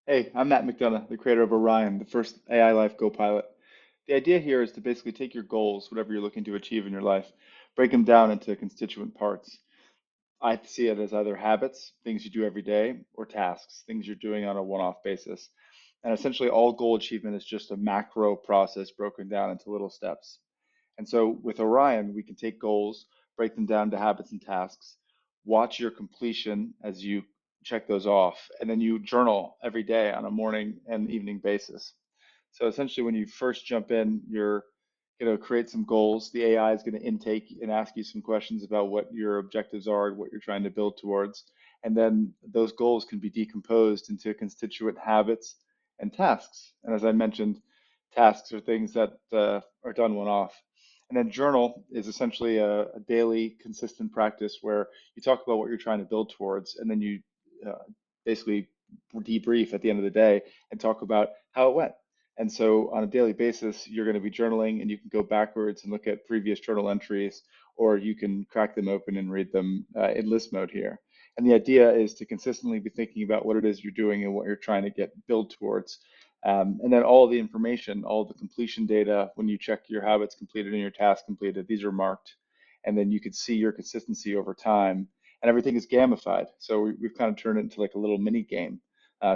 Hey, I'm Matt McDonagh, the creator of Orion, the first AI Life Copilot. The idea here is to basically take your goals, whatever you're looking to achieve in your life, break them down into constituent parts. I see it as either habits, things you do every day, or tasks, things you're doing on a one-off basis. And essentially, all goal achievement is just a macro process broken down into little steps. And so with Orion, we can take goals, break them down to habits and tasks, watch your completion as you check those off, and then you journal every day on a morning and evening basis. So essentially, when you first jump in, you're going to create some goals. The AI is going to intake and ask you some questions about what your objectives are, what you're trying to build towards. And then those goals can be decomposed into constituent habits and tasks. And as I mentioned, tasks are things that are done one off. And then journal is essentially a daily consistent practice where you talk about what you're trying to build towards, and then you uh, basically debrief at the end of the day and talk about how it went. And so on a daily basis, you're going to be journaling and you can go backwards and look at previous journal entries, or you can crack them open and read them in list mode here. And the idea is to consistently be thinking about what it is you're doing and what you're trying to get build towards. And then all the information, all the completion data, when you check your habits completed and your tasks completed, these are marked. And then you can see your consistency over time. And everything is gamified. So we've kind of turned it into like a little mini game.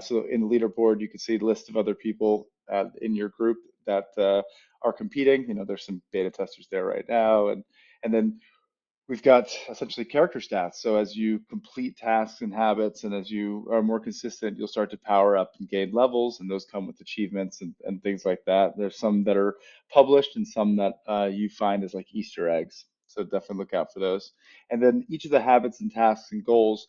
So in the leaderboard, you can see the list of other people in your group that are competing. You know, there's some beta testers there right now, and then we've got essentially character stats. So as you complete tasks and habits, and as you are more consistent, you'll start to power up and gain levels, and those come with achievements and things like that. There's some that are published and some that you find as like Easter eggs. So definitely look out for those. And then each of the habits and tasks and goals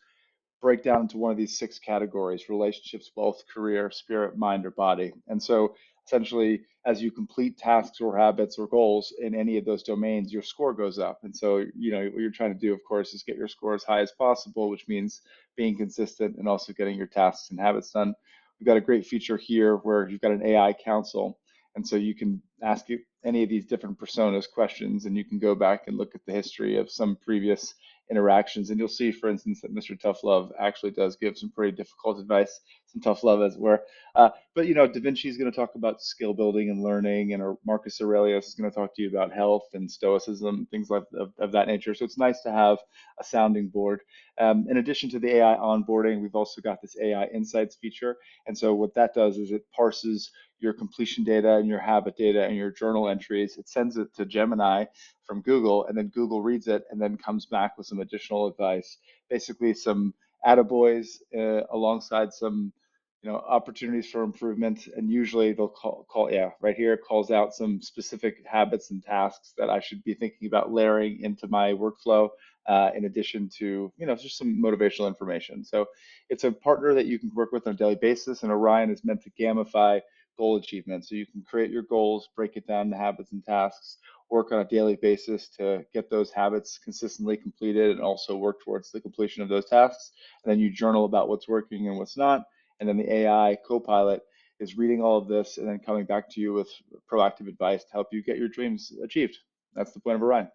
break down into one of these six categories: relationships, wealth, career, spirit, mind, or body. And so essentially, as you complete tasks or habits or goals in any of those domains, your score goes up. And so, you know, what you're trying to do, of course, is get your score as high as possible, which means being consistent and also getting your tasks and habits done. We've got a great feature here where you've got an AI council. And so you can ask any of these different personas questions, and you can go back and look at the history of some previous interactions. And you'll see, for instance, that Mr. Tough Love actually does give some pretty difficult advice, some tough love as it were. But you know, Da Vinci is going to talk about skill building and learning, and Marcus Aurelius is going to talk to you about health and stoicism, things like of that nature. So it's nice to have a sounding board. In addition to the AI onboarding, we've also got this AI Insights feature. And so what that does is it parses your completion data and your habit data and your journal entries. It sends it to Gemini from Google, and then Google reads it and then comes back with some additional advice, basically some attaboys alongside some, you know, opportunities for improvement. And usually they'll yeah, right here it calls out some specific habits and tasks that I should be thinking about layering into my workflow. In addition to, you know, just some motivational information. So it's a partner that you can work with on a daily basis, and Orion is meant to gamify goal achievement. So you can create your goals, break it down to habits and tasks, work on a daily basis to get those habits consistently completed, and also work towards the completion of those tasks. And then you journal about what's working and what's not. And then the AI Copilot is reading all of this and then coming back to you with proactive advice to help you get your dreams achieved. That's the point of Orion.